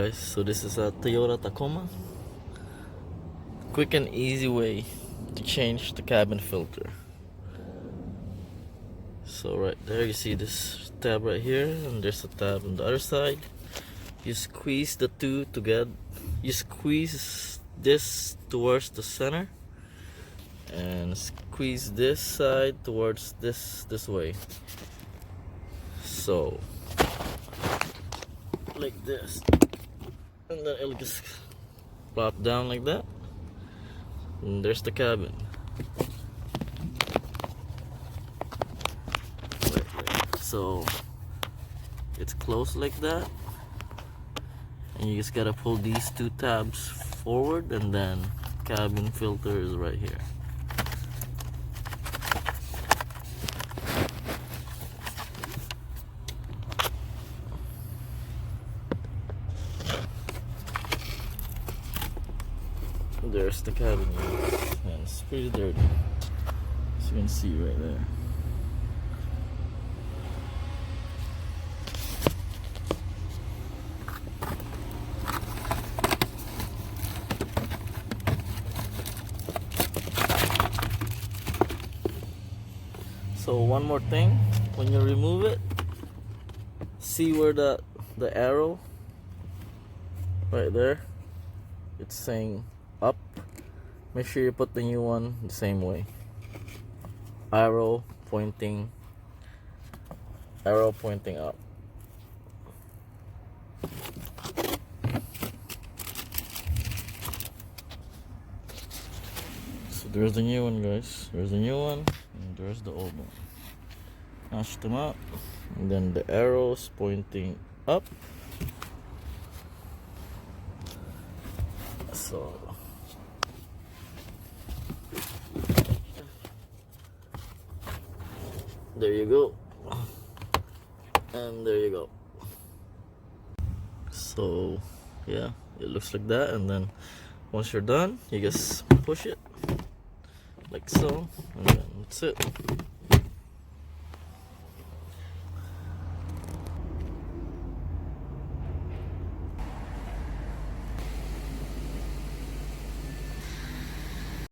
guys, so this is a Toyota Tacoma. Quick and easy way to change the cabin filter. So right there you see this tab right here, and there's a tab on the other side. You squeeze the two together. You squeeze this towards the center and squeeze this side towards this way. So like this, and then it'll just plop down like that, and there's the cabin. So it's closed like that, and you just gotta pull these two tabs forward, and then cabin filter is right here. There's the cabin, and it's pretty dirty, as you can see right there. So one more thing, when you remove it, see where the arrow right there, it's saying up. Make sure you put the new one the same way. Arrow pointing up. So there's the new one, guys. There's the new one, and there's the old one. Match them up, and then the arrows pointing up. So there you go, and there you go. So yeah, it looks like that, and then once you're done, you just push it like so, and then that's it.